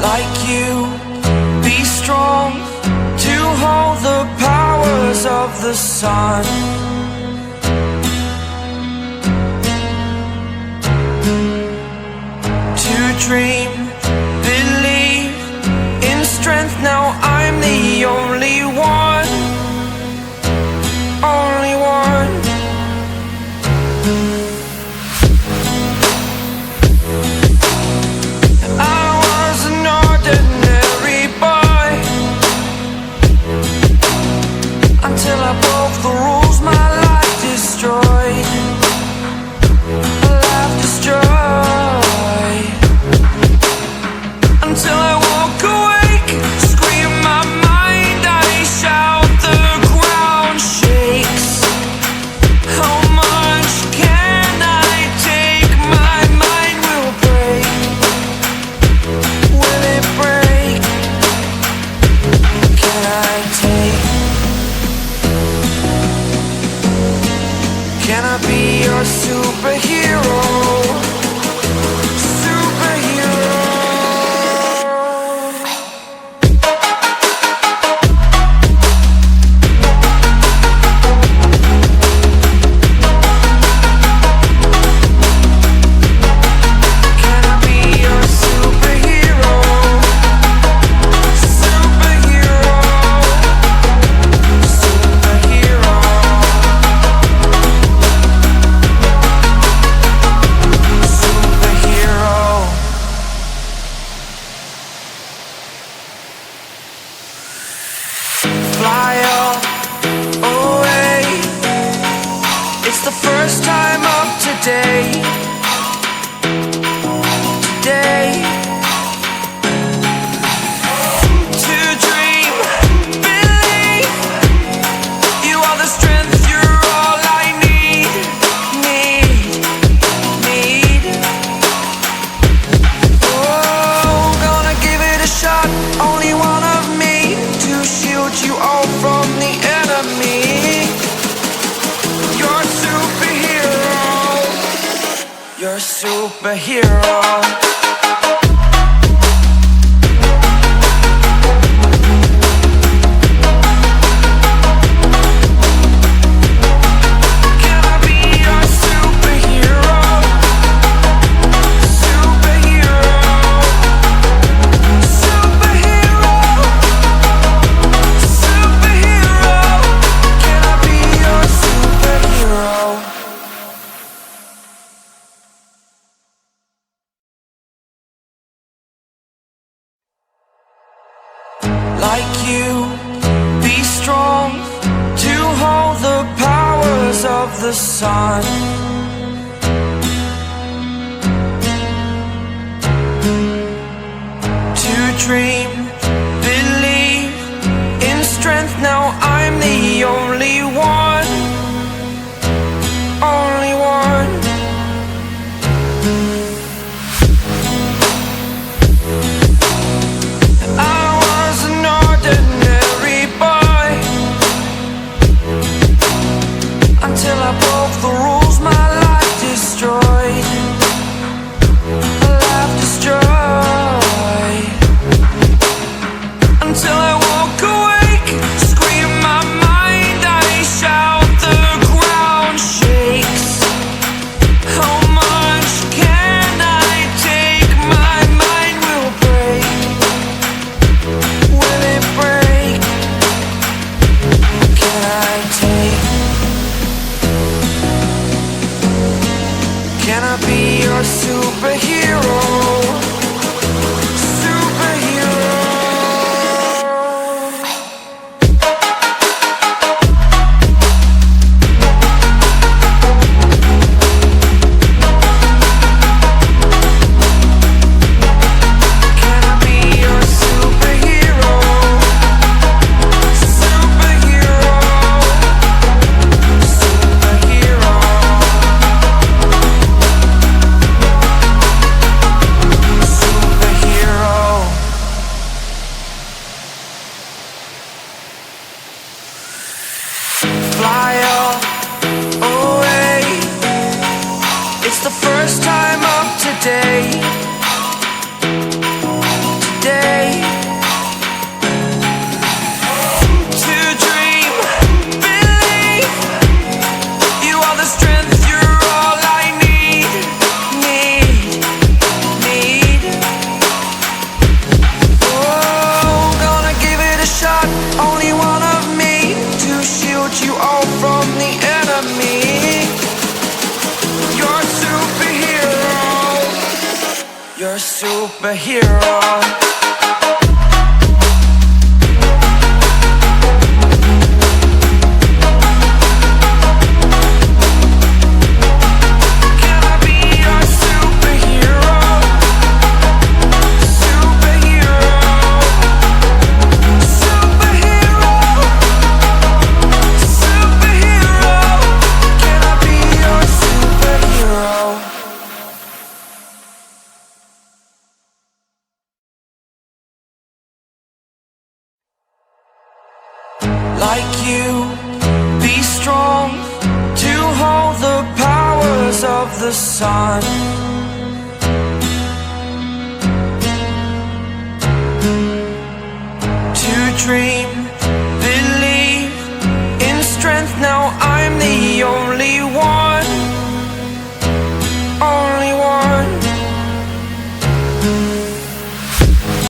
like you, be strong to hold the powers of the sun. To dream, believe in strength. Now I'm the only one, only one. I was an ordinary boy until I broke the rules my life destroyed. Life destroyed. Until I woke awake, scream my mind, I shout, the ground shakes. How much can I take? My mind will break. Will it break? Can I take? Can I be your superhero? Fly away. It's the first time of today. Today. To dream, believe. You are the strength, you're all I need. Need. Oh, gonna give it a shot. Only one of me to shield you all from the enemy. You're a superhero. You're a superhero. Can I be your superhero? Superhero. Superhero. Superhero. Can I be your superhero? Like you, be strong to hold the powers of the sun. To dream, believe in strength. Now I'm the only one, only one. I was an ordinary boy until I broke the rules my life destroyed. Life destroyed. You're a superhero. Like you, be strong to hold the powers of the sun. To dream